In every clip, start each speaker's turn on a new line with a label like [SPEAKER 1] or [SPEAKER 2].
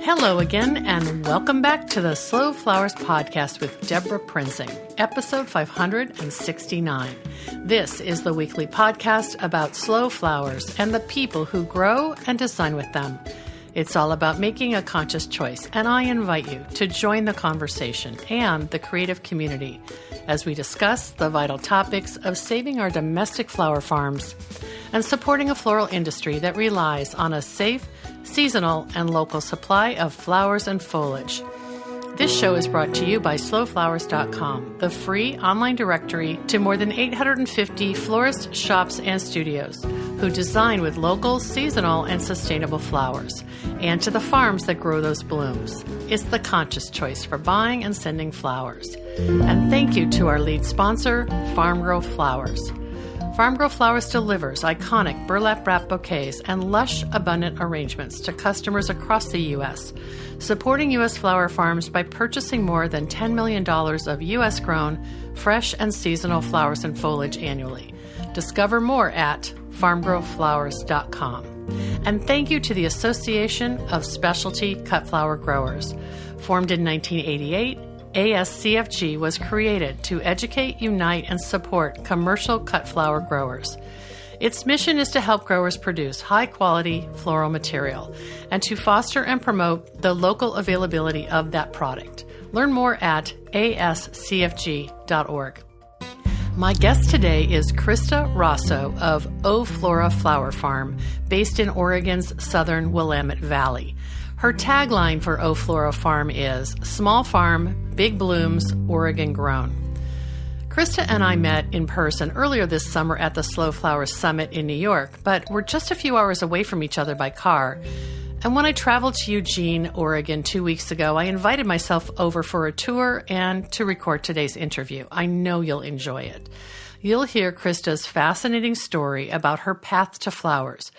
[SPEAKER 1] Hello again, and welcome back to the Slow Flowers Podcast with Deborah Prinzing, episode 569. This is the weekly podcast about slow flowers and the people who grow and design with them. It's all about making a conscious choice, and I invite you to join the conversation and the creative community as we discuss the vital topics of saving our domestic flower farms and supporting a floral industry that relies on a safe, seasonal, and local supply of flowers and foliage. This show is brought to you by slowflowers.com, the free online directory to more than 850 florists, shops, and studios who design with local, seasonal, and sustainable flowers, and to the farms that grow those blooms. It's the conscious choice for buying and sending flowers. And thank you to our lead sponsor, Farm Grow Flowers. Farm Grow Flowers delivers iconic burlap wrap bouquets and lush, abundant arrangements to customers across the U.S., supporting U.S. flower farms by purchasing more than $10 million of U.S.-grown, fresh and seasonal flowers and foliage annually. Discover more at farmgrowflowers.com. And thank you to the Association of Specialty Cut Flower Growers. Formed in 1988, ASCFG was created to educate, unite, and support commercial cut flower growers. Its mission is to help growers produce high-quality floral material and to foster and promote the local availability of that product. Learn more at ascfg.org. My guest today is Krista Rossow of O Flora Flower Farm, based in Oregon's southern Willamette Valley. Her tagline for O Flora Farm is "Small Farm, Big Blooms, Oregon Grown." Krista and I met in person earlier this summer at the Slow Flowers Summit in New York, but we're just a few hours away from each other by car. And when I traveled to Eugene, Oregon 2 weeks ago, I invited myself over for a tour and to record today's interview. I know you'll enjoy it. You'll hear Krista's fascinating story about her path to flowers,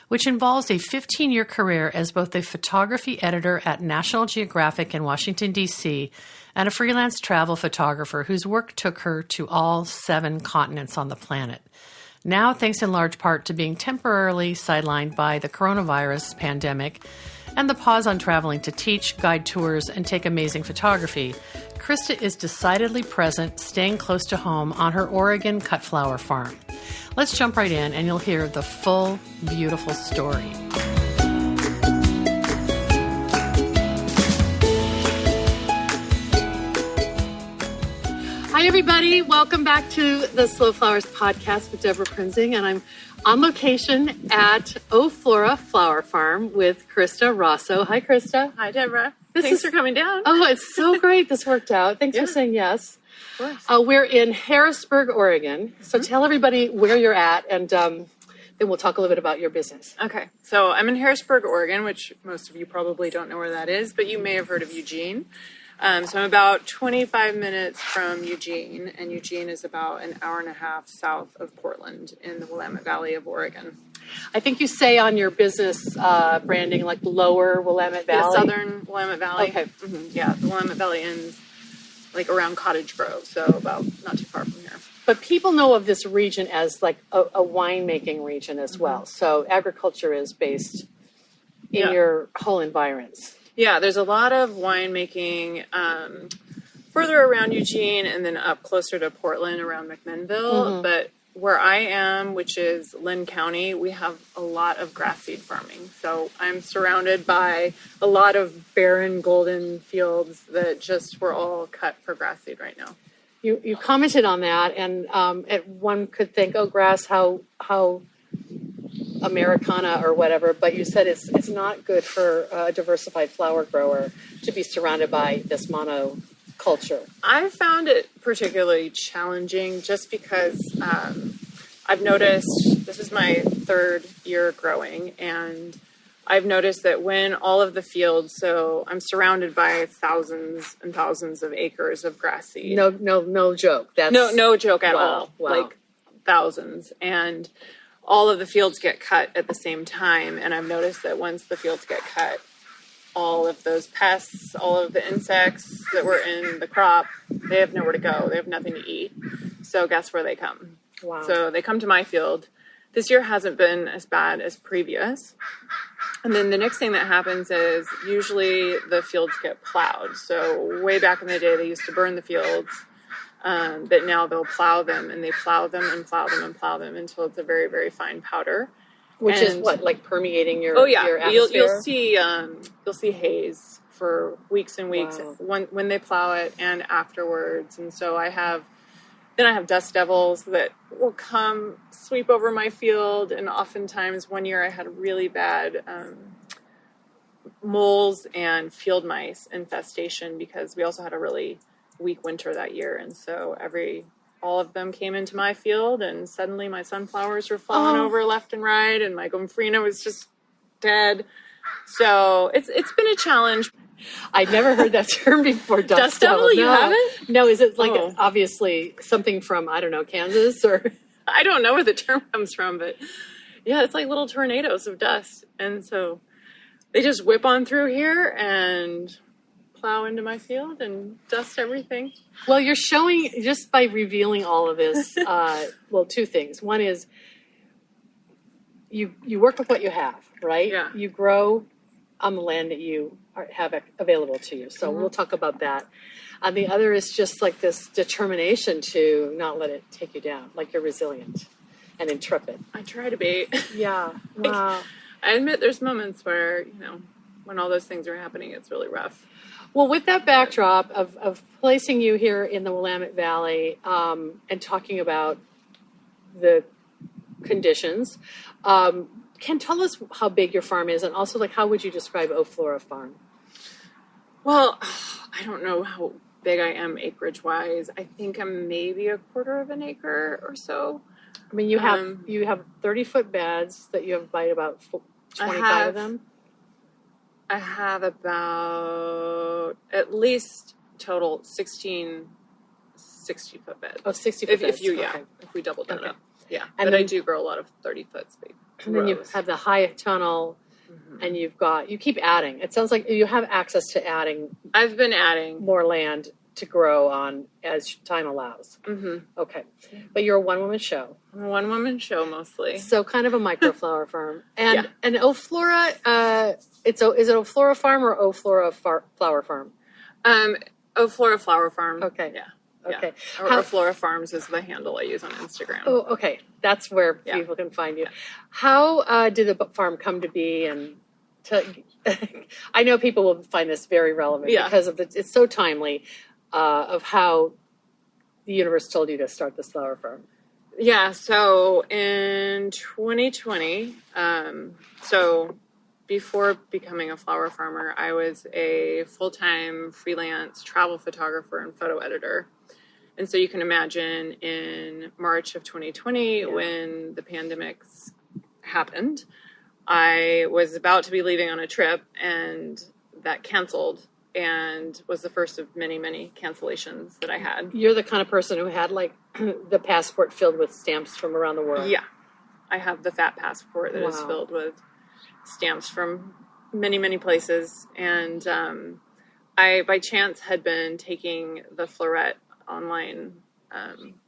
[SPEAKER 1] which involves a 15-year career as both a photography editor at National Geographic in Washington, D.C., and a freelance travel photographer whose work took her to all 7 continents on the planet. Now, thanks in large part to being temporarily sidelined by the coronavirus pandemic and the pause on traveling to teach, guide tours, and take amazing photography, Krista is decidedly present, staying close to home on her Oregon cut flower farm. Let's jump right in and you'll hear the full, beautiful story. Hi, everybody. Welcome back to the Slow Flowers Podcast with Deborah Prinzing, and I'm on location at O Flora Flower Farm with Krista Rossow. Hi, Krista.
[SPEAKER 2] Hi, Deborah. Thanks for coming down.
[SPEAKER 1] Oh, it's so great this worked out. Thanks for saying yes.
[SPEAKER 2] Of course.
[SPEAKER 1] We're in Harrisburg, Oregon. So tell everybody where you're at, and then we'll talk a little bit about your business.
[SPEAKER 2] Okay. So I'm in Harrisburg, Oregon, which most of you probably don't know where that is, but you may have heard of Eugene. So I'm about 25 minutes from Eugene, and Eugene is about an hour and a half south of Portland in the Willamette Valley of Oregon.
[SPEAKER 1] I think you say on your business branding, like lower Willamette Valley.
[SPEAKER 2] The southern Willamette Valley.
[SPEAKER 1] Okay.
[SPEAKER 2] Mm-hmm. Yeah, the Willamette Valley ends like around Cottage Grove, so about not too far from here.
[SPEAKER 1] But people know of this region as like a winemaking region as well. So agriculture is based in your whole environs.
[SPEAKER 2] Yeah, there's a lot of winemaking further around Eugene and then up closer to Portland around McMinnville. But where I am, which is Lynn County, we have a lot of grass seed farming. So I'm surrounded by a lot of barren golden fields that just were all cut for grass seed right now.
[SPEAKER 1] You commented on that, and one could think, oh, grass, how Americana or whatever, but you said it's not good for a diversified flower grower to be surrounded by this monoculture.
[SPEAKER 2] I found it particularly challenging just because I've noticed, this is my 3rd year growing, and I've noticed that when all of the fields, so I'm surrounded by thousands and thousands of acres of grass seed.
[SPEAKER 1] No joke. That's
[SPEAKER 2] no joke at all.
[SPEAKER 1] Wow.
[SPEAKER 2] Like thousands. And all of the fields get cut at the same time. And I've noticed that once the fields get cut, all of those pests, all of the insects that were in the crop, they have nowhere to go. They have nothing to eat. So guess where they come?
[SPEAKER 1] Wow.
[SPEAKER 2] So they come to my field. This year hasn't been as bad as previous. And then the next thing that happens is usually the fields get plowed. So way back in the day, they used to burn the fields, but now they'll plow them, and they plow them and plow them and plow them until it's a very, very fine powder.
[SPEAKER 1] Which is what, like permeating your
[SPEAKER 2] your atmosphere? You'll see haze for weeks and weeks.
[SPEAKER 1] Wow.
[SPEAKER 2] when they plow it and afterwards. And so I have dust devils that will come sweep over my field. And oftentimes one year I had really bad moles and field mice infestation because we also had a really weak winter that year. And so all of them came into my field, and suddenly my sunflowers were falling over left and right, and my gomphrena was just dead. So it's been a challenge.
[SPEAKER 1] I'd never heard that term before.
[SPEAKER 2] Dust devil? You haven't?
[SPEAKER 1] No, is it like obviously something from, I don't know, Kansas or?
[SPEAKER 2] I don't know where the term comes from, but yeah, it's like little tornadoes of dust. And so they just whip on through here and plow into my field and dust everything.
[SPEAKER 1] Well, you're showing, just by revealing all of this, two things. One is you work with what you have, right?
[SPEAKER 2] Yeah.
[SPEAKER 1] You grow on the land that you have available to you. So we'll talk about that. And the other is just like this determination to not let it take you down, like you're resilient and intrepid.
[SPEAKER 2] I try to be.
[SPEAKER 1] Yeah. Wow.
[SPEAKER 2] I admit there's moments where, when all those things are happening, it's really rough.
[SPEAKER 1] Well, with that backdrop of placing you here in the Willamette Valley and talking about the conditions, can tell us how big your farm is, and also like how would you describe O Flora Farm?
[SPEAKER 2] Well, I don't know how big I am acreage-wise. I think I'm maybe a quarter of an acre or so.
[SPEAKER 1] I mean, you have 30-foot beds that you have by about 25 of them.
[SPEAKER 2] I have about at least total 16 60-foot beds.
[SPEAKER 1] Oh, 60-foot beds.
[SPEAKER 2] If we double that up. Yeah,
[SPEAKER 1] and
[SPEAKER 2] but
[SPEAKER 1] then,
[SPEAKER 2] I do grow a lot of 30-foot space.
[SPEAKER 1] And then you have the high tunnel, and you keep adding. It sounds like you have access to adding.
[SPEAKER 2] I've been adding
[SPEAKER 1] more land to grow on as time allows. Mm-hmm. Okay. But you're a one-woman show.
[SPEAKER 2] I'm a one-woman show mostly.
[SPEAKER 1] So kind of a microflower farm. And O Flora, is it O Flora Farm or O Flora Flower Farm?
[SPEAKER 2] O Flora Flower Farm.
[SPEAKER 1] Okay.
[SPEAKER 2] Yeah.
[SPEAKER 1] Okay.
[SPEAKER 2] Or Flora Farms is the handle I use on Instagram.
[SPEAKER 1] Oh, okay. That's where people can find you. Yeah. How did the farm come to be? And I know people will find this very relevant because of it's so timely of how the universe told you to start this flower farm.
[SPEAKER 2] Yeah. So in 2020, before becoming a flower farmer, I was a full-time freelance travel photographer and photo editor. And so you can imagine in March of 2020, when the pandemics happened, I was about to be leaving on a trip, and that canceled, and was the first of many, many cancellations that I had.
[SPEAKER 1] You're the kind of person who had like the passport filled with stamps from around the world.
[SPEAKER 2] Yeah. I have the fat passport that is filled with stamps from many, many places. And I, by chance, had been taking the Florette online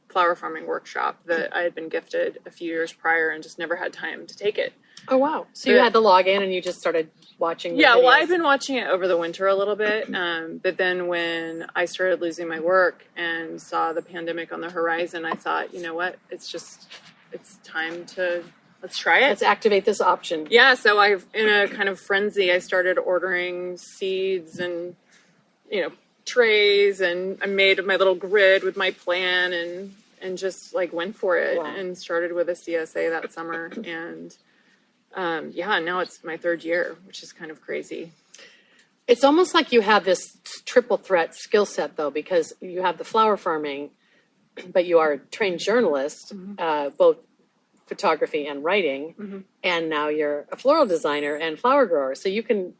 [SPEAKER 2] flower farming workshop that I had been gifted a few years prior and just never had time to take it.
[SPEAKER 1] Oh, wow. So you had to log in and you just started watching the videos.
[SPEAKER 2] Well, I've been watching it over the winter a little bit. But then when I started losing my work and saw the pandemic on the horizon, I thought, you know what? It's time to... Let's try it.
[SPEAKER 1] Let's activate this option.
[SPEAKER 2] Yeah, so in a kind of frenzy, I started ordering seeds and, trays, and I made my little grid with my plan and just like went for it and started with a CSA that summer. And now it's my third year, which is kind of crazy.
[SPEAKER 1] It's almost like you have this triple threat skill set though, because you have the flower farming, but you are a trained journalist, both photography and writing, and now you're a floral designer and flower grower. So you can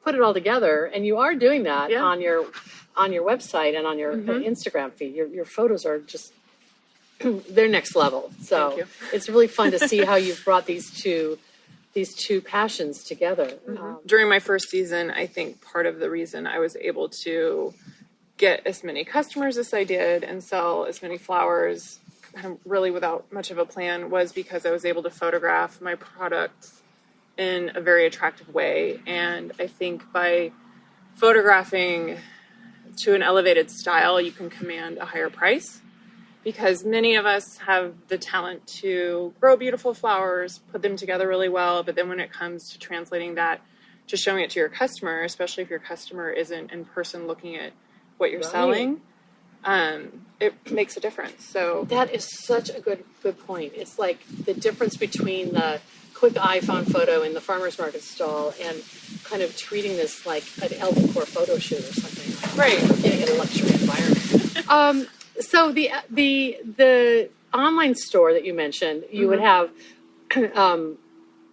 [SPEAKER 1] put it all together, and you are doing that on your website and on your Instagram feed. Your photos are just they're next level. So it's really fun to see how you've brought these two passions together.
[SPEAKER 2] During my first season, I think part of the reason I was able to get as many customers as I did and sell as many flowers really without much of a plan was because I was able to photograph my products in a very attractive way. And I think by photographing to an elevated style, you can command a higher price, because many of us have the talent to grow beautiful flowers, put them together really well. But then when it comes to translating that to showing it to your customer, especially if your customer isn't in person looking at what you're selling, it makes a difference. So
[SPEAKER 1] that is such a good point. It's like the difference between the quick iPhone photo in the farmer's market stall and kind of treating this like an El Decor photo shoot or something.
[SPEAKER 2] Right.
[SPEAKER 1] Getting in a luxury environment. So the online store that you mentioned, you would have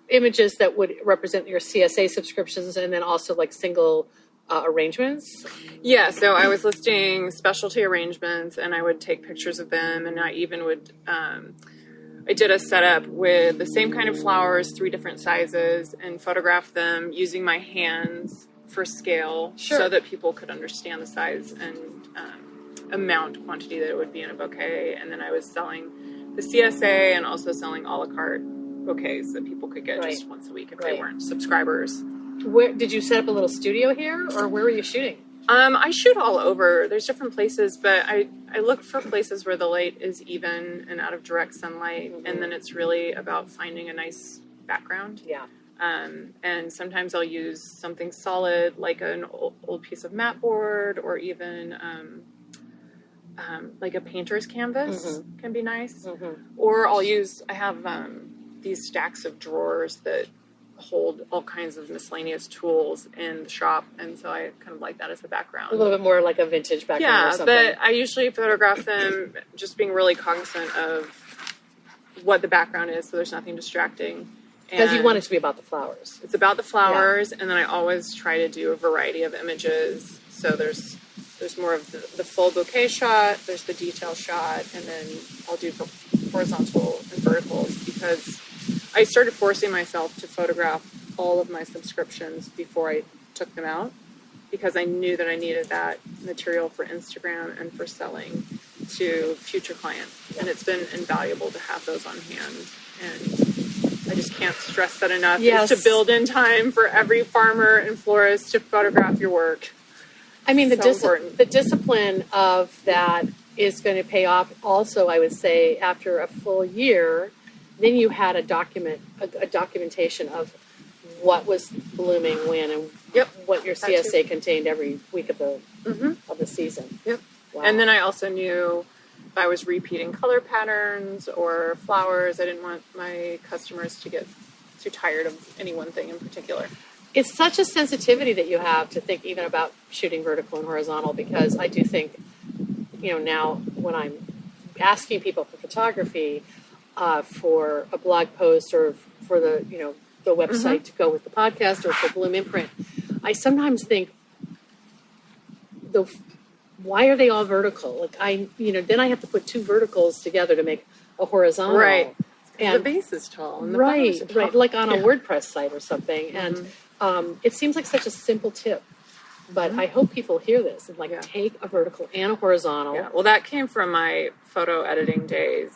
[SPEAKER 1] images that would represent your CSA subscriptions, and then also like single arrangements?
[SPEAKER 2] Yeah, so I was listing specialty arrangements, and I would take pictures of them, and I even would, I did a setup with the same kind of flowers, 3 different sizes, and photograph them using my hands for scale, so that people could understand the size and quantity that it would be in a bouquet. And then I was selling the CSA and also selling a la carte bouquets that people could get just once a week if they weren't subscribers.
[SPEAKER 1] Where did you set up a little studio here, or where were you shooting?
[SPEAKER 2] I shoot all over. There's different places, but I look for places where the light is even and out of direct sunlight, and then it's really about finding a nice background.
[SPEAKER 1] Yeah.
[SPEAKER 2] And sometimes I'll use something solid, like an old piece of mat board, or even like a painter's canvas can be nice. Or I have these stacks of drawers that hold all kinds of miscellaneous tools in the shop, and so I kind of like that as a background.
[SPEAKER 1] A little bit more like a vintage background or something.
[SPEAKER 2] But I usually photograph them just being really cognizant of what the background is, so there's nothing distracting.
[SPEAKER 1] Because you want it to be about the flowers.
[SPEAKER 2] It's about the flowers, and then I always try to do a variety of images. So there's more of the full bouquet shot, there's the detail shot, and then I'll do horizontal and verticals, because I started forcing myself to photograph all of my subscriptions before I took them out, because I knew that I needed that material for Instagram and for selling to future clients. And it's been invaluable to have those on hand. And I just can't stress that enough. Is to build in time for every farmer and florist to photograph your work.
[SPEAKER 1] I mean, the discipline of that is going to pay off also, I would say, after a full year. Then you had a documentation of what was blooming when, and what your CSA contained every week of the season.
[SPEAKER 2] Yep. Wow. And then I also knew if I was repeating color patterns or flowers, I didn't want my customers to get too tired of any one thing in particular.
[SPEAKER 1] It's such a sensitivity that you have to think even about shooting vertical and horizontal, because I do think, now when I'm asking people for photography, for a blog post or for the website to go with the podcast or for Bloom Imprint, I sometimes think, why are they all vertical? Like then I have to put 2 verticals together to make a horizontal.
[SPEAKER 2] Right.
[SPEAKER 1] And
[SPEAKER 2] the base is tall. And the flowers are tall.
[SPEAKER 1] Right. Like on a WordPress site or something. And it seems like such a simple tip. But I hope people hear this and take a vertical and a horizontal.
[SPEAKER 2] Yeah. Well, that came from my photo editing days.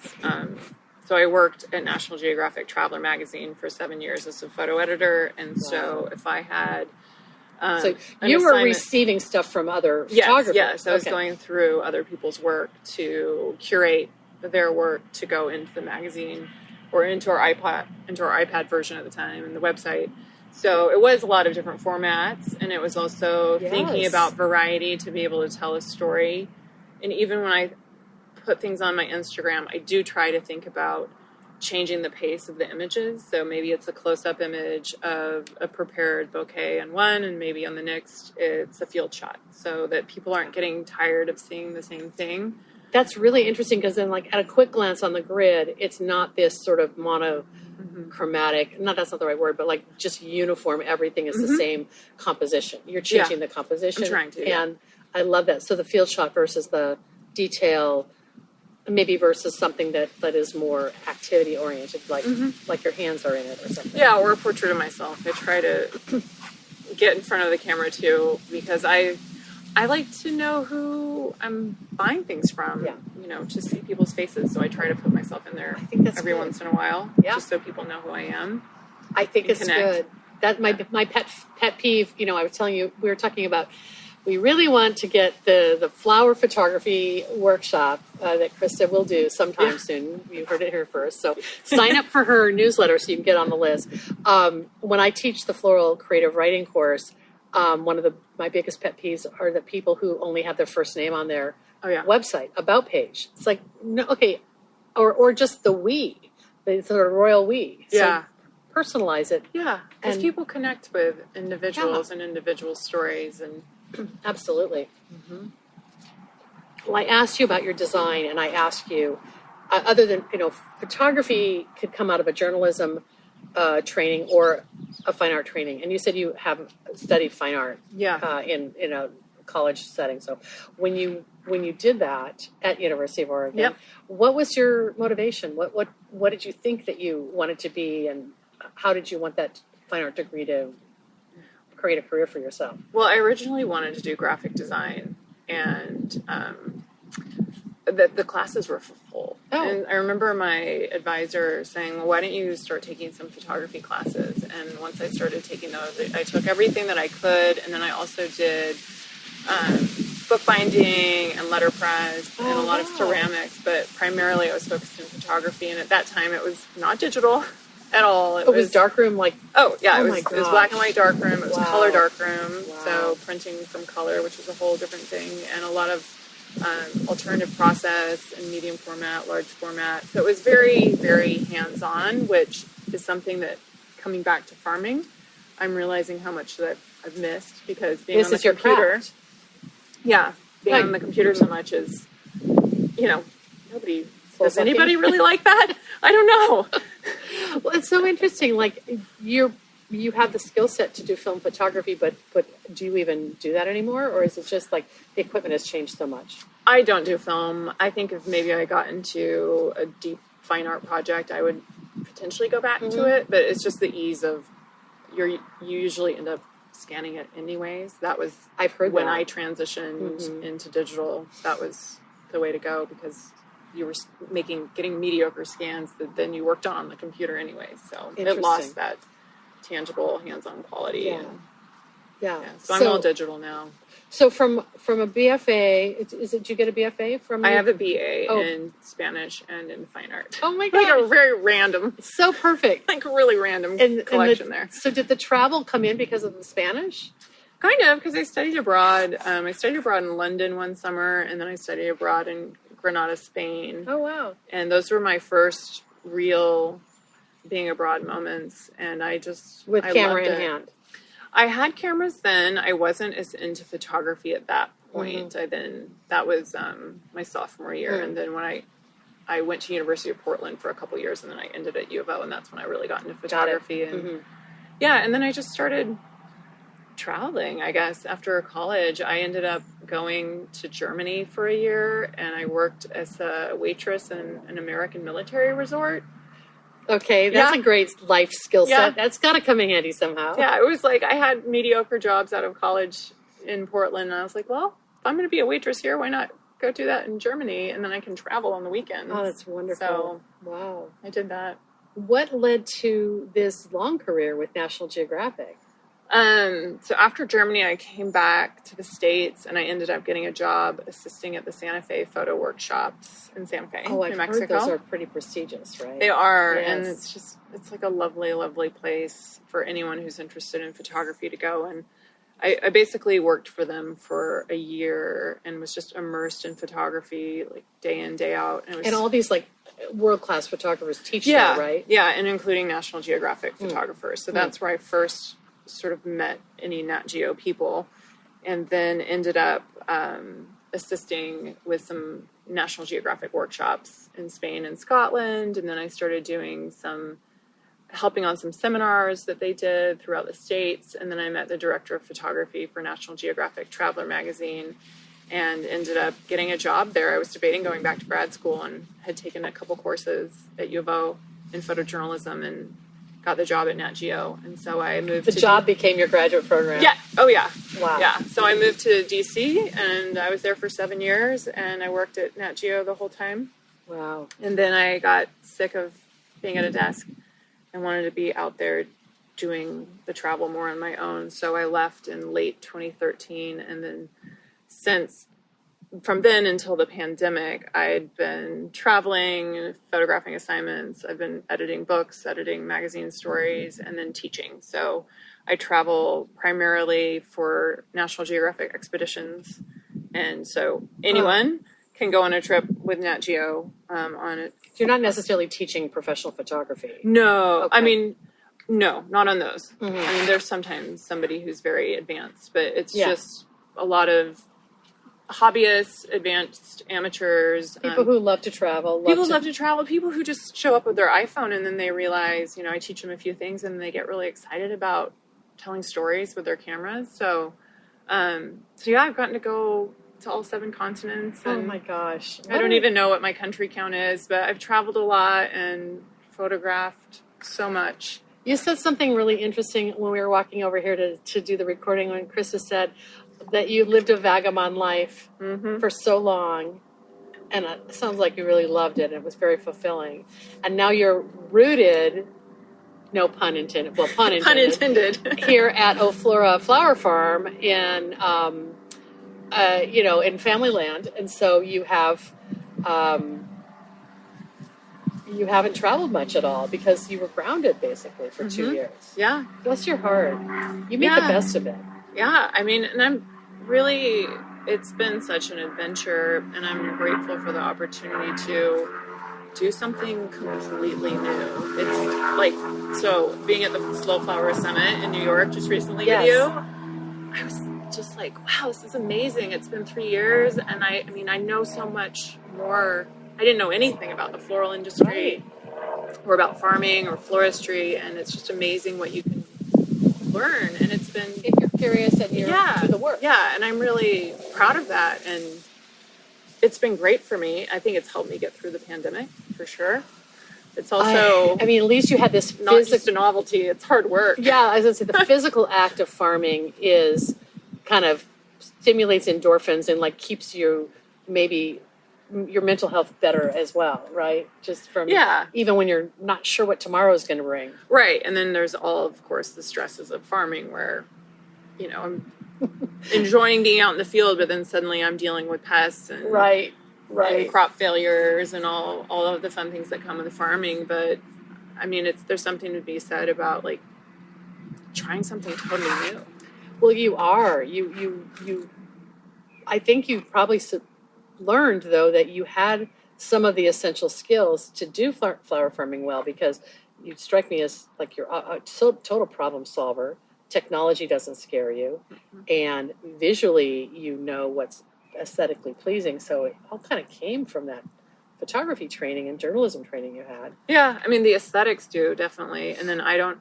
[SPEAKER 2] So I worked at National Geographic Traveler magazine for 7 years as a photo editor, and so if I had
[SPEAKER 1] so you were receiving stuff from other photographers.
[SPEAKER 2] Yes, I was going through other people's work to curate their work to go into the magazine or into our iPad version at the time and the website. So it was a lot of different formats, and it was also thinking about variety to be able to tell a story. And even when I put things on my Instagram, I do try to think about changing the pace of the images. So maybe it's a close-up image of a prepared bouquet on one, and maybe on the next it's a field shot, so that people aren't getting tired of seeing the same thing.
[SPEAKER 1] That's really interesting, because then at a quick glance on the grid, it's not this sort of monochromatic, that's not the right word, but just uniform, everything is the same composition. You're changing the composition.
[SPEAKER 2] I'm trying to,
[SPEAKER 1] and I love that. So the field shot versus the detail, maybe versus something that is more activity oriented, like your hands are in it or something.
[SPEAKER 2] Yeah, or a portrait of myself. I try to get in front of the camera too, because I like to know who I'm buying things from, to see people's faces. So I try to put myself in there every once in a while, just so people know who I am.
[SPEAKER 1] I think it's
[SPEAKER 2] connect.
[SPEAKER 1] good. That my pet peeve, I was telling you, we were talking about, we really want to get the flower photography workshop that Krista will do sometime soon. You heard it here first. So sign up for her newsletter so you can get on the list. When I teach the floral creative writing course, one of my biggest pet peeves are the people who only have their first name on their website, about page. It's like, no, okay, or just the we, the sort of royal we.
[SPEAKER 2] Yeah.
[SPEAKER 1] So personalize it.
[SPEAKER 2] Yeah, because people connect with individuals and individual stories. And
[SPEAKER 1] absolutely. Mm-hmm. Well, I asked you about your design, and I asked you, other than, photography could come out of a journalism training or a fine art training. And you said you have studied fine art in a college setting. So when you did that at University of Oregon, what was your motivation? What did you think that you wanted to be, and how did you want that fine art degree to create a career for yourself?
[SPEAKER 2] Well, I originally wanted to do graphic design, and the classes were full. Oh. And I remember my advisor saying, well, why don't you start taking some photography classes? And once I started taking those, I took everything that I could, and then I also did bookbinding and letterpress and a lot of ceramics, but primarily I was focused in photography. And at that time, it was not digital at all. It was
[SPEAKER 1] darkroom, like...
[SPEAKER 2] Oh, yeah, it was black and white darkroom. It was color darkroom, so printing from color, which was a whole different thing, and a lot of alternative process and medium format, large format. So it was very, very hands-on, which is something that, coming back to farming, I'm realizing how much that I've missed, because being on the computer... being on the computer so much is, nobody... Does anybody really like that? I don't know.
[SPEAKER 1] Well, it's so interesting. Like, you have the skill set to do film photography, but do you even do that anymore? Or is it just like the equipment has changed so much?
[SPEAKER 2] I don't do film. I think if maybe I got into a deep fine art project, I would potentially go back to it. But it's just the ease of, you usually end up scanning it anyways. That was,
[SPEAKER 1] I've heard
[SPEAKER 2] when
[SPEAKER 1] that.
[SPEAKER 2] I transitioned into digital, that was the way to go, because you were getting mediocre scans that then you worked on the computer anyway. So it lost that tangible hands-on quality.
[SPEAKER 1] Yeah.
[SPEAKER 2] So I'm all digital now.
[SPEAKER 1] So from a BFA, did you get a BFA from?
[SPEAKER 2] I have a BA in Spanish and in fine art.
[SPEAKER 1] Oh my God.
[SPEAKER 2] Like a very random.
[SPEAKER 1] So perfect.
[SPEAKER 2] Like a really random collection there.
[SPEAKER 1] So did the travel come in because of the Spanish?
[SPEAKER 2] Kind of, because I studied abroad. I studied abroad in London one summer, and then I studied abroad in Granada, Spain.
[SPEAKER 1] Oh, wow.
[SPEAKER 2] And those were my first real being abroad moments. And I
[SPEAKER 1] camera in hand.
[SPEAKER 2] I had cameras then. I wasn't as into photography at that point. That was my sophomore year. And then when I went to University of Portland for a couple years, and then I ended at U of O, and that's when I really got into photography. And and then I just started traveling, I guess. After college, I ended up going to Germany for a year, and I worked as a waitress in an American military resort.
[SPEAKER 1] Okay, that's a great life skill set. That's got to come in handy somehow.
[SPEAKER 2] Yeah, it was like I had mediocre jobs out of college in Portland, and I was like, well, if I'm going to be a waitress here, why not go do that in Germany, and then I can travel on the weekends.
[SPEAKER 1] Oh, that's wonderful.
[SPEAKER 2] So,
[SPEAKER 1] wow.
[SPEAKER 2] I did that.
[SPEAKER 1] What led to this long career with National Geographic?
[SPEAKER 2] So after Germany, I came back to the States, and I ended up getting a job assisting at the Santa Fe photo workshops in Santa Fe, New Mexico.
[SPEAKER 1] Heard those are pretty prestigious, right?
[SPEAKER 2] They are, and it's like a lovely, lovely place for anyone who's interested in photography to go. And I basically worked for them for a year and was just immersed in photography, like day in, day out.
[SPEAKER 1] And all these like world-class photographers teach there, right?
[SPEAKER 2] Yeah, and including National Geographic photographers. So that's where I first sort of met any Nat Geo people, and then ended up assisting with some National Geographic workshops in Spain and Scotland. And then I started doing helping on some seminars that they did throughout the States. And then I met the director of photography for National Geographic Traveler magazine and ended up getting a job there. I was debating going back to grad school and had taken a couple courses at U of O in photojournalism and got the job at Nat Geo. And so I moved
[SPEAKER 1] The job became your graduate program.
[SPEAKER 2] Yeah. Oh, yeah.
[SPEAKER 1] Wow.
[SPEAKER 2] Yeah. So I moved to DC, and I was there for 7 years, and I worked at Nat Geo the whole time.
[SPEAKER 1] Wow.
[SPEAKER 2] And then I got sick of being at a desk and wanted to be out there doing the travel more on my own. So I left in late 2013. And then from then until the pandemic, I'd been traveling, photographing assignments. I've been editing books, editing magazine stories, and then teaching. So I travel primarily for National Geographic expeditions. And so anyone can go on a trip with Nat Geo on it.
[SPEAKER 1] You're not necessarily teaching professional photography.
[SPEAKER 2] No,
[SPEAKER 1] Okay.
[SPEAKER 2] I mean, no, not on those. I mean, there's sometimes somebody who's very advanced, but it's just a lot of hobbyists, advanced amateurs.
[SPEAKER 1] People who love to travel.
[SPEAKER 2] Love to travel. People who just show up with their iPhone and then they realize, I teach them a few things and they get really excited about telling stories with their cameras. So yeah, I've gotten to go to all 7 continents. And
[SPEAKER 1] oh my gosh.
[SPEAKER 2] I don't even know what my country count is, but I've traveled a lot and photographed so much.
[SPEAKER 1] You said something really interesting when we were walking over here to do the recording when Krista said that you lived a vagabond life for so long. And it sounds like you really loved it. And it was very fulfilling. And now you're rooted, no pun intended, well, pun intended, here at O'Flora Flower Farm in, in family land. And so you have, you haven't traveled much at all because you were grounded basically for 2 years.
[SPEAKER 2] Yeah.
[SPEAKER 1] Bless your heart. You make the best of it.
[SPEAKER 2] Yeah. I mean, and I'm really, it's been such an adventure and I'm grateful for the opportunity to do something completely new. It's like, so being at the Slow Flower Summit in New York just recently with you, I was just like, wow, this is amazing. It's been 3 years. And I mean, I know so much more. I didn't know anything about the floral industry or about farming or floristry. And it's just amazing what you can learn. And it's been,
[SPEAKER 1] if you're curious and you're do the work.
[SPEAKER 2] Yeah. And I'm really proud of that. And it's been great for me. I think it's helped me get through the pandemic for sure. It's also,
[SPEAKER 1] I mean, at least you had this
[SPEAKER 2] not just a novelty, it's hard work.
[SPEAKER 1] Yeah. I was going to say the physical act of farming is kind of stimulates endorphins and like keeps you maybe your mental health better as well, right? Just from even when you're not sure what tomorrow is going to bring.
[SPEAKER 2] Right. And then there's all, of course, the stresses of farming where, I'm enjoying being out in the field, but then suddenly I'm dealing with pests and and crop failures and all of the fun things that come with farming. But I mean, there's something to be said about like trying something totally new.
[SPEAKER 1] Well, you are. You. I think you probably learned though that you had some of the essential skills to do flower farming well, because you strike me as like you're a total problem solver. Technology doesn't scare you, and visually you know what's aesthetically pleasing. So it all kind of came from that photography training and journalism training you had. Yeah,
[SPEAKER 2] I mean the aesthetics do definitely, and then I don't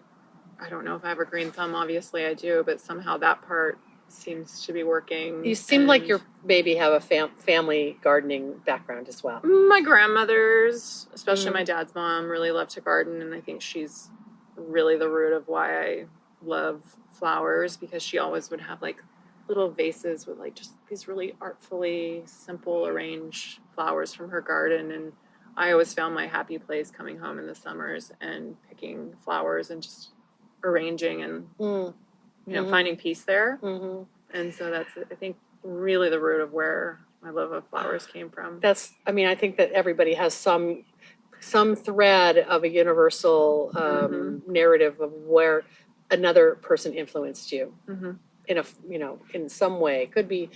[SPEAKER 2] know if I have a green thumb. Obviously I do, but somehow that part seems to be working.
[SPEAKER 1] You seem like your baby have a family gardening background as well.
[SPEAKER 2] My grandmothers, especially my dad's mom, really loved to garden, and I think she's really the root of why I love flowers, because she always would have like little vases with like just these really artfully simple arranged flowers from her garden, and I always found my happy place coming home in the summers and picking flowers and just arranging and finding peace there. And so that's, I think, really the root of where my love of flowers came from.
[SPEAKER 1] I think that everybody has some thread of a universal narrative of where another person influenced you in some way. Could be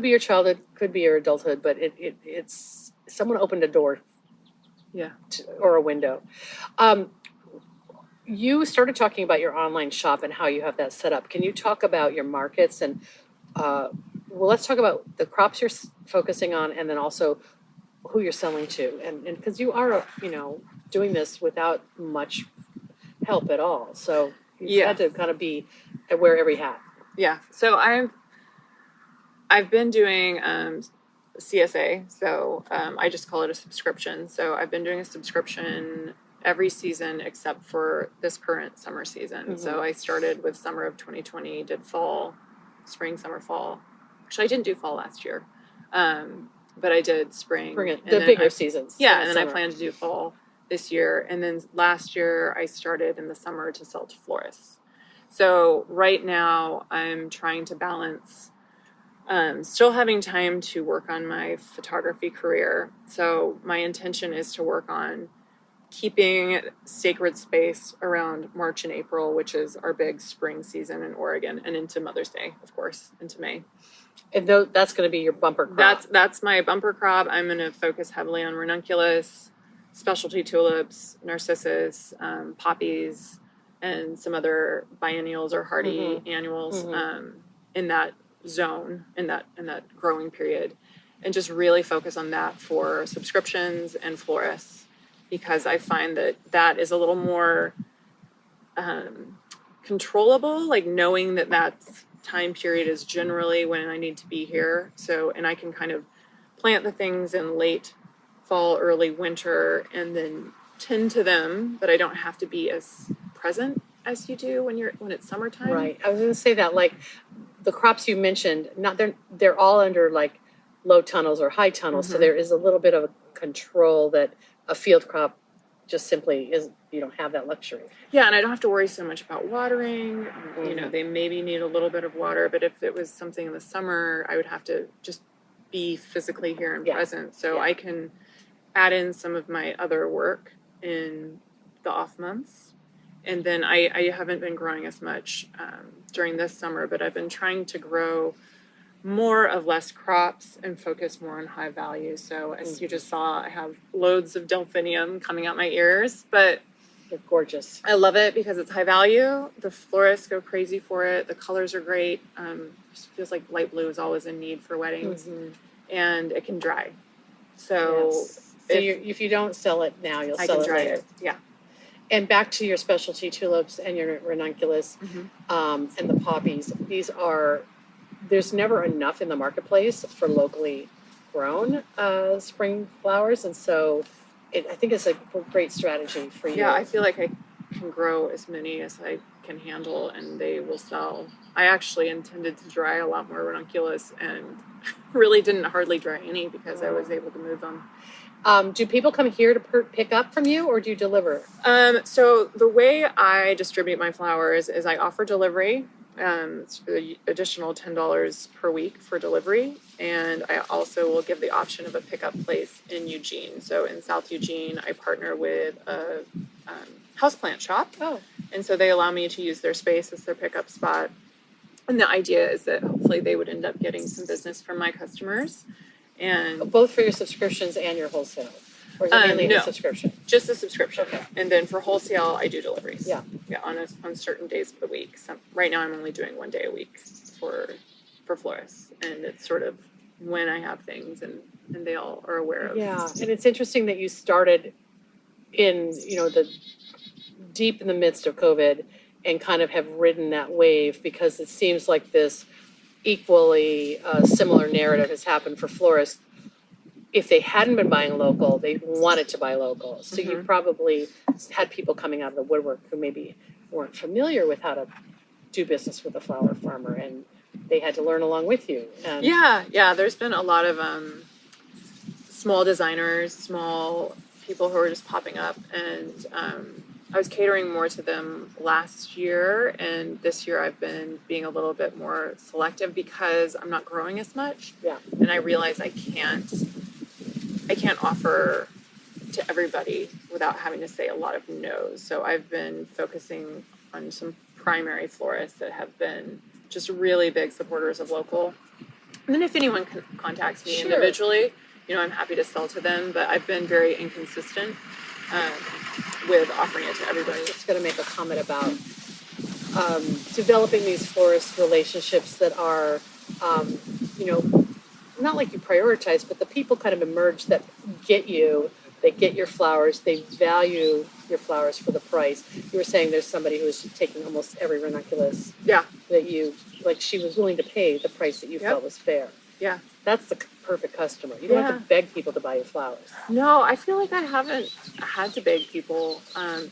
[SPEAKER 1] your childhood, could be your adulthood, but it's someone opened a door, or a window. You started talking about your online shop and how you have that set up. Can you talk about your markets and let's talk about the crops you're focusing on, and then also who you're selling to, and because you are doing this without much help at all, so you had to kind of wear every hat.
[SPEAKER 2] Yeah. So I've been doing CSA. So I just call it a subscription. So I've been doing a subscription every season except for this current summer season. So I started with summer of 2020, did fall, spring, summer, fall. Actually, I didn't do fall last year, but I did spring.
[SPEAKER 1] The bigger seasons.
[SPEAKER 2] Yeah, and then I plan to do fall this year. And then last year I started in the summer to sell to florists. So right now I'm trying to balance still having time to work on my photography career. So my intention is to work on keeping sacred space around March and April, which is our big spring season in Oregon, and into Mother's Day, of course, into May.
[SPEAKER 1] And that's going to be your bumper crop.
[SPEAKER 2] That's my bumper crop. I'm going to focus heavily on ranunculus, specialty tulips, narcissus, poppies, and some other biennials or hardy annuals in that zone, in that growing period, and just really focus on that for subscriptions and florists, because I find that is a little more controllable, like knowing that time period is generally when I need to be here. So, and I can kind of plant the things in late fall, early winter, and then tend to them, but I don't have to be as present as you do when it's summertime.
[SPEAKER 1] Right. I was going to say that, like the crops you mentioned, they're all under like low tunnels or high tunnels. So there is a little bit of a control that a field crop just simply is, you don't have that luxury.
[SPEAKER 2] Yeah, and I don't have to worry so much about watering. You know, they maybe need a little bit of water, but if it was something in the summer, I would have to just be physically here and present. So I can add in some of my other work in the off months. And then I haven't been growing as much during this summer, but I've been trying to grow more of less crops and focus more on high value. So as you just saw, I have loads of delphinium coming out my ears, but
[SPEAKER 1] they're gorgeous.
[SPEAKER 2] I love it because it's high value. The florists go crazy for it. The colors are great. Just feels like light blue is always in need for weddings, and it can dry. So,
[SPEAKER 1] if you don't sell it now, you'll sell it later.
[SPEAKER 2] Yeah.
[SPEAKER 1] And back to your specialty tulips and your ranunculus and the poppies. There's never enough in the marketplace for locally grown spring flowers. And so I think it's a great strategy for you.
[SPEAKER 2] Yeah, I feel like I can grow as many as I can handle and they will sell. I actually intended to dry a lot more ranunculus and really didn't hardly dry any because I was able to move them.
[SPEAKER 1] Do people come here to pick up from you, or do you deliver?
[SPEAKER 2] So the way I distribute my flowers is I offer delivery. It's an additional $10 per week for delivery. And I also will give the option of a pickup place in Eugene. So in South Eugene, I partner with a houseplant shop. Oh. And so they allow me to use their space as their pickup spot. And the idea is that hopefully they would end up getting some business from my customers. And
[SPEAKER 1] both for your subscriptions and your wholesale? Or is it mainly a subscription?
[SPEAKER 2] Just a subscription. Okay. And then for wholesale, I do deliveries.
[SPEAKER 1] Yeah.
[SPEAKER 2] Yeah, on certain days of the week. So right now I'm only doing 1 day a week for florists. And it's sort of when I have things and they all are aware of.
[SPEAKER 1] Yeah. And it's interesting that you started in, the deep in the midst of COVID and kind of have ridden that wave, because it seems like this equally similar narrative has happened for florists. If they hadn't been buying local, they wanted to buy local. So you probably had people coming out of the woodwork who maybe weren't familiar with how to do business with a flower farmer, and they had to learn along with you. And
[SPEAKER 2] yeah. There's been a lot of small designers, small people who are just popping up, and I was catering more to them last year, and this year I've been being a little bit more selective because I'm not growing as much.
[SPEAKER 1] Yeah.
[SPEAKER 2] And I realize I can't offer to everybody without having to say a lot of no's. So I've been focusing on some primary florists that have been just really big supporters of local. And then if anyone contacts me individually, I'm happy to sell to them, but I've been very inconsistent with offering it to everybody.
[SPEAKER 1] I'm just going to make a comment about developing these florist relationships that are, not like you prioritize, but the people kind of emerge that get you, they get your flowers, they value your flowers for the price. You were saying there's somebody who's taking almost every ranunculus that you, like, she was willing to pay the price that you felt was fair.
[SPEAKER 2] Yeah.
[SPEAKER 1] That's the perfect customer. You don't have to beg people to buy your flowers.
[SPEAKER 2] No, I feel like I haven't had to beg people. And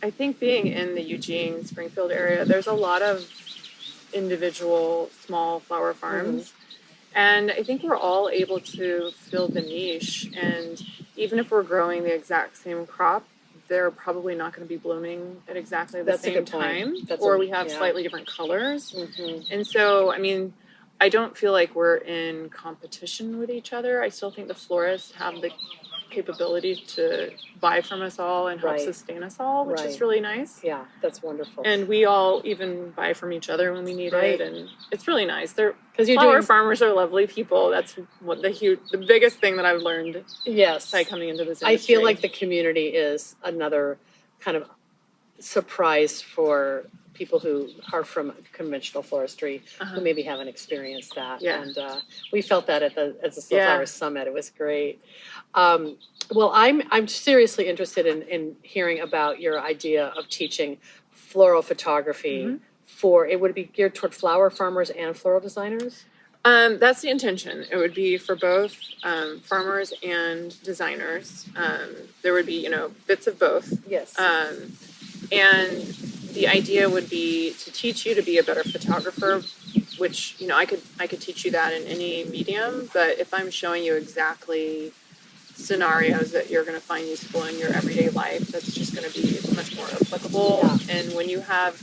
[SPEAKER 2] I think being in the Eugene, Springfield area, there's a lot of individual small flower farms. And I think we're all able to fill the niche. And even if we're growing the exact same crop, they're probably not going to be blooming at exactly the same time, we have slightly different colors. And so, I mean, I don't feel like we're in competition with each other. I still think the florists have the capability to buy from us all and help sustain us all, which is really nice.
[SPEAKER 1] Yeah, that's wonderful.
[SPEAKER 2] And we all even buy from each other when we need it, and it's really nice. Flower farmers are lovely people. That's what the biggest thing that I've learned.
[SPEAKER 1] Yes,
[SPEAKER 2] by coming into this industry.
[SPEAKER 1] I feel like the community is another kind of surprise for people who are from conventional floristry who maybe haven't experienced that. And we felt that at the Slow Flowers Summit. It was great. Well, I'm seriously interested in hearing about your idea of teaching floral photography would it be geared toward flower farmers and floral designers?
[SPEAKER 2] That's the intention. It would be for both farmers and designers. There would be, bits of both.
[SPEAKER 1] Yes.
[SPEAKER 2] And the idea would be to teach you to be a better photographer, which, I could teach you that in any medium. But if I'm showing you exactly scenarios that you're going to find useful in your everyday life, that's just going to be much more applicable. And when you have,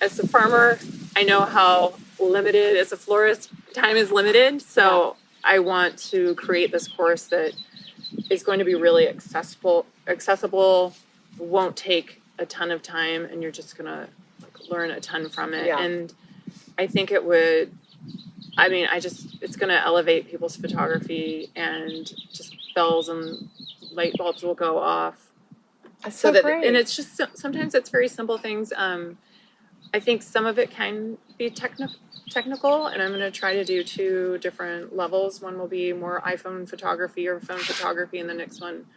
[SPEAKER 2] as a farmer, I know how limited, as a florist, time is limited. So I want to create this course that is going to be really accessible, won't take a ton of time, and you're just going to learn a ton from it. And I think it would, it's going to elevate people's photography, and just bells and light bulbs will go off.
[SPEAKER 1] That's so great.
[SPEAKER 2] And it's just, sometimes it's very simple things. I think some of it can be technical, and I'm going to try to do 2 different levels. One will be more iPhone photography or phone photography, and the next one,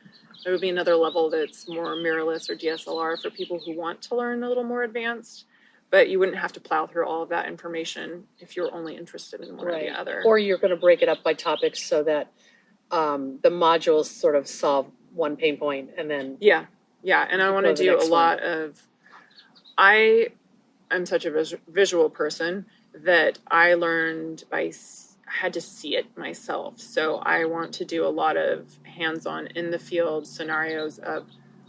[SPEAKER 2] there will be another level that's more mirrorless or DSLR for people who want to learn a little more advanced. But you wouldn't have to plow through all of that information if you're only interested in one or the other.
[SPEAKER 1] Or you're going to break it up by topics so that the modules sort of solve one pain point, and then
[SPEAKER 2] and I want to do a lot of. I'm such a visual person that I learned I had to see it myself. So I want to do a lot of hands-on in the field scenarios of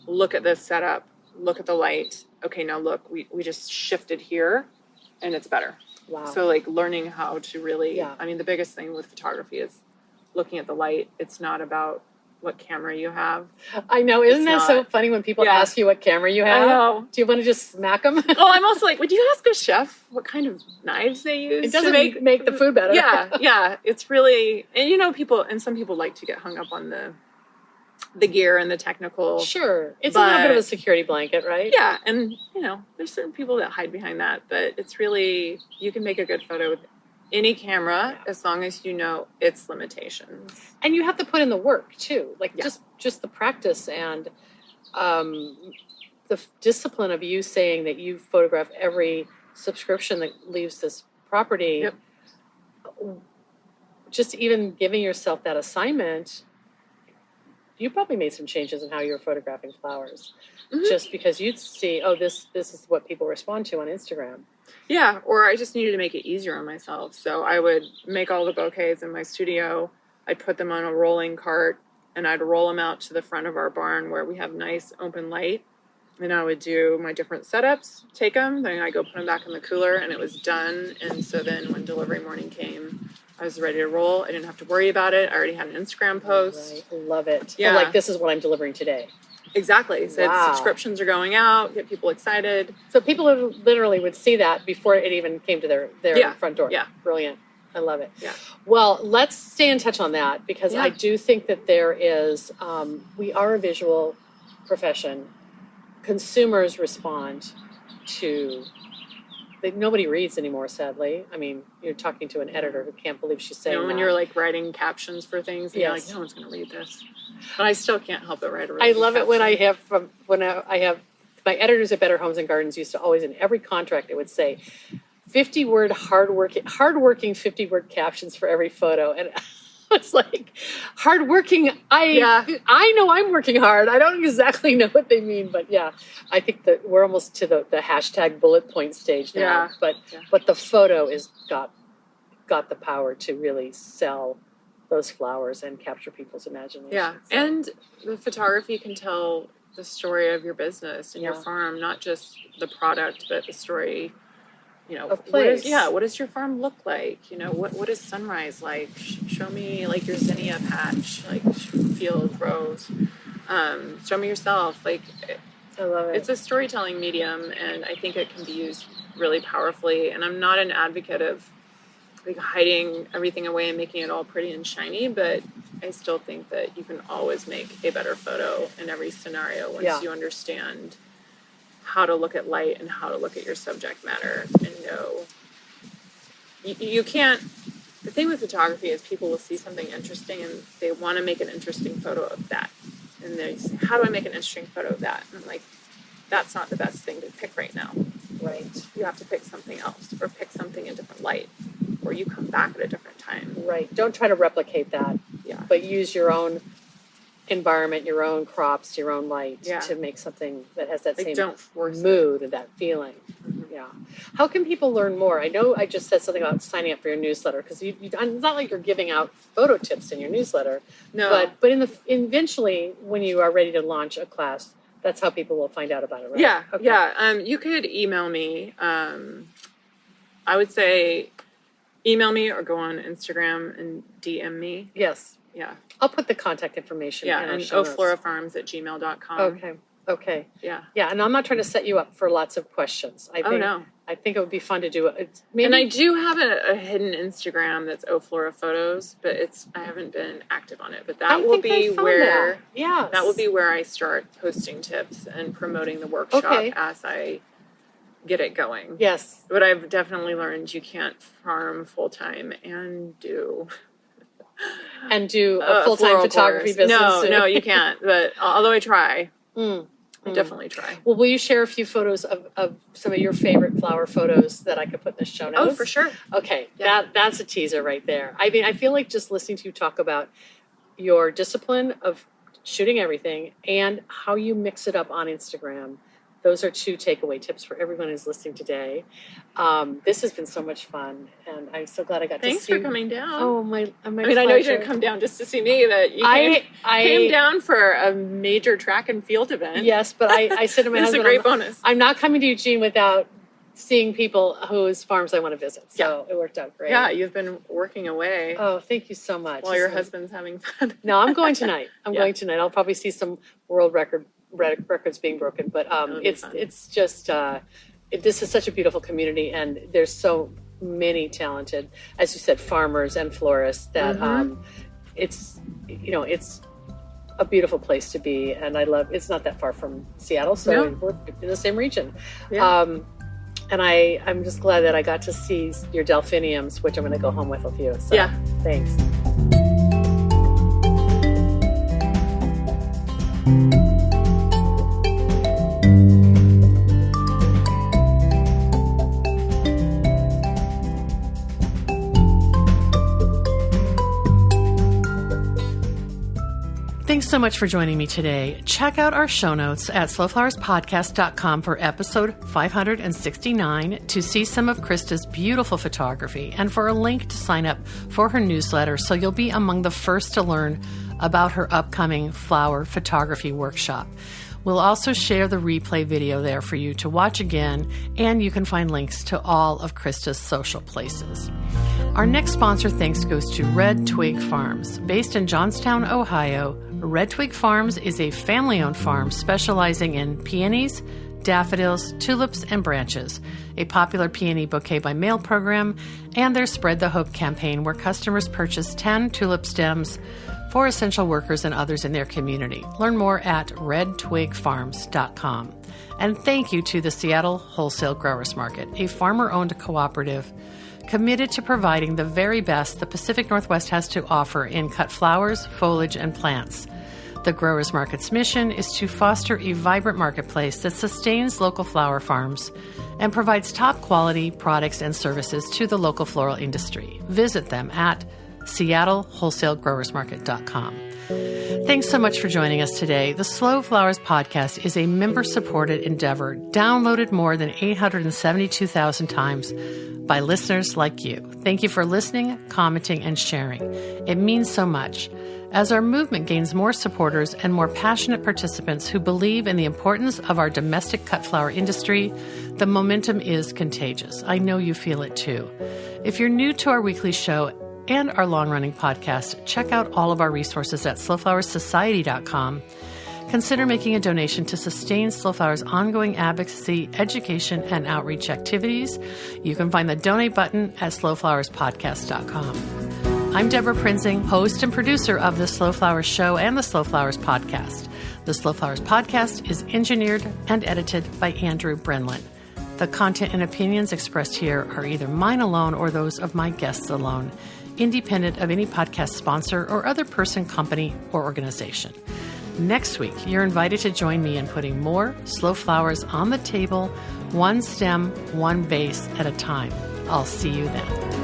[SPEAKER 2] look at this setup, look at the light. Okay, now look, we just shifted here and it's better.
[SPEAKER 1] Wow.
[SPEAKER 2] So learning how to really, the biggest thing with photography is looking at the light. It's not about what camera you have.
[SPEAKER 1] I know. Isn't that so funny when people ask you what camera you have?
[SPEAKER 2] I know.
[SPEAKER 1] Do you want to just smack them?
[SPEAKER 2] I'm also would you ask a chef what kind of knives they use?
[SPEAKER 1] It doesn't make the food better.
[SPEAKER 2] Yeah. It's really, and some people like to get hung up on the gear and the technical.
[SPEAKER 1] Sure. It's a little bit of a security blanket, right?
[SPEAKER 2] Yeah. And, there's certain people that hide behind that, but it's really, you can make a good photo with any camera as long as you know its limitations.
[SPEAKER 1] And you have to put in the work too, just the practice and the discipline of you saying that you photograph every subscription that leaves this property. Just even giving yourself that assignment, you probably made some changes in how you're photographing flowers, just because you'd see, this is what people respond to on Instagram.
[SPEAKER 2] Yeah, or I just needed to make it easier on myself. So I would make all the bouquets in my studio. I'd put them on a rolling cart, and I'd roll them out to the front of our barn where we have nice open light. And I would do my different setups, take them, then I go put them back in the cooler, and it was done. And so then when delivery morning came, I was ready to roll. I didn't have to worry about it. I already had an Instagram post.
[SPEAKER 1] Right. I love it.
[SPEAKER 2] Yeah.
[SPEAKER 1] This is what I'm delivering today.
[SPEAKER 2] Exactly. So subscriptions are going out, get people excited.
[SPEAKER 1] So people literally would see that before it even came to their front door.
[SPEAKER 2] Yeah.
[SPEAKER 1] Brilliant. I love it.
[SPEAKER 2] Yeah.
[SPEAKER 1] Well, let's stay in touch on that, because I do think that there is, we are a visual profession. Consumers respond to, nobody reads anymore, sadly. I mean, you're talking to an editor who can't believe she's saying
[SPEAKER 2] when
[SPEAKER 1] that.
[SPEAKER 2] you're writing captions for things, and you're like, no one's going to read this. But I still can't help but write a
[SPEAKER 1] I love it when I have my editors at Better Homes and Gardens used to always, in every contract, it would say 50-word hardworking 50-word captions for every photo. And it's like, hardworking, I know I'm working hard. I don't exactly know what they mean, but I think that we're almost to the hashtag bullet point stage now. But the photo is got the power to really sell those flowers and capture people's imagination.
[SPEAKER 2] Yeah, and the photography can tell the story of your business and your farm, not just the product, but the story,
[SPEAKER 1] of place.
[SPEAKER 2] What does your farm look like? What is sunrise like? Show me like your zinnia patch, like field rows. Show me yourself. Like,
[SPEAKER 1] I love it.
[SPEAKER 2] It's a storytelling medium, and I think it can be used really powerfully. And I'm not an advocate of like hiding everything away and making it all pretty and shiny, but I still think that you can always make a better photo in every scenario once you understand how to look at light and how to look at your subject matter and know you can't. The thing with photography is people will see something interesting and they want to make an interesting photo of that, and they say, how do I make an interesting photo of that? And I'm like, that's not the best thing to pick right now.
[SPEAKER 1] Right.
[SPEAKER 2] You have to pick something else, or pick something in different light, or you come back at a different time.
[SPEAKER 1] Right. Don't try to replicate that.
[SPEAKER 2] Yeah.
[SPEAKER 1] But use your own environment, your own crops, your own light to make something that has that same mood and that feeling. Mm-hmm. Yeah. How can people learn more? I know I just said something about signing up for your newsletter, because it's not like you're giving out photo tips in your newsletter.
[SPEAKER 2] No.
[SPEAKER 1] But eventually, when you are ready to launch a class, that's how people will find out about it, right?
[SPEAKER 2] Yeah.
[SPEAKER 1] Okay.
[SPEAKER 2] Yeah. You could email me. I would say email me or go on Instagram and DM me.
[SPEAKER 1] Yes.
[SPEAKER 2] Yeah.
[SPEAKER 1] I'll put the contact information in our
[SPEAKER 2] and
[SPEAKER 1] show notes.
[SPEAKER 2] oflorafarms@gmail.com.
[SPEAKER 1] Okay.
[SPEAKER 2] Yeah.
[SPEAKER 1] Yeah, and I'm not trying to set you up for lots of questions. I think it would be fun to do it.
[SPEAKER 2] And I do have a hidden Instagram that's Oflora Photos, but I haven't been active on it. But that will be where I start posting tips and promoting the workshop as I get it going.
[SPEAKER 1] Yes.
[SPEAKER 2] But I've definitely learned you can't farm full time and do
[SPEAKER 1] a full-time photography business.
[SPEAKER 2] No, you can't. But although I try, I definitely try.
[SPEAKER 1] Well, will you share a few photos of some of your favorite flower photos that I could put in the show notes?
[SPEAKER 2] Oh, for sure.
[SPEAKER 1] Okay, that's a teaser right there. I mean, I feel like just listening to you talk about your discipline of shooting everything and how you mix it up on Instagram. Those are 2 takeaway tips for everyone who's listening today. This has been so much fun, and I'm so glad I got to see you.
[SPEAKER 2] Thanks for coming down.
[SPEAKER 1] Oh, my
[SPEAKER 2] I mean, I know you didn't come down just to see me, but you came down for a major track and field event.
[SPEAKER 1] Yes, but I said to my husband,
[SPEAKER 2] it's a great bonus.
[SPEAKER 1] I'm not coming to Eugene without seeing people whose farms I want to visit. So it worked out great.
[SPEAKER 2] Yeah, you've been working away.
[SPEAKER 1] Oh, thank you so much.
[SPEAKER 2] While your husband's having fun.
[SPEAKER 1] No, I'm going tonight. Going tonight. I'll probably see some world records being broken, but it's just this is such a beautiful community, and there's so many talented, as you said, farmers and florists that it's a beautiful place to be, and it's not that far from Seattle, so we're in the same region. And I'm just glad that I got to see your delphiniums, which I'm going to go home with a few. So thanks. Thanks so much for joining me today. Check out our show notes at slowflowerspodcast.com for episode 569 to see some of Krista's beautiful photography and for a link to sign up for her newsletter so you'll be among the first to learn about her upcoming flower photography workshop. We'll also share the replay video there for you to watch again, and you can find links to all of Krista's social places. Our next sponsor thanks goes to Red Twig Farms. Based in Johnstown, Ohio, Red Twig Farms is a family-owned farm specializing in peonies, daffodils, tulips, and branches, a popular peony bouquet by mail program, and their Spread the Hope campaign where customers purchase 10 tulip stems for essential workers and others in their community. Learn more at redtwigfarms.com. And thank you to the Seattle Wholesale Growers Market, a farmer-owned cooperative committed to providing the very best the Pacific Northwest has to offer in cut flowers, foliage, and plants. The Growers Market's mission is to foster a vibrant marketplace that sustains local flower farms and provides top-quality products and services to the local floral industry. Visit them at SeattleWholesaleGrowersMarket.com. Thanks so much for joining us today. The Slow Flowers podcast is a member-supported endeavor, downloaded more than 872,000 times by listeners like you. Thank you for listening, commenting, and sharing. It means so much. As our movement gains more supporters and more passionate participants who believe in the importance of our domestic cut flower industry, the momentum is contagious. I know you feel it too. If you're new to our weekly show and our long-running podcast, check out all of our resources at slowflowersociety.com. Consider making a donation to sustain Slow Flowers' ongoing advocacy, education, and outreach activities. You can find the donate button at slowflowerspodcast.com. I'm Deborah Prinzing, host and producer of the Slow Flowers Show and the Slow Flowers Podcast. The Slow Flowers Podcast is engineered and edited by Andrew Brenlin. The content and opinions expressed here are either mine alone or those of my guests alone, independent of any podcast sponsor or other person, company, or organization. Next week, you're invited to join me in putting more slow flowers on the table, one stem, one vase at a time. I'll see you then.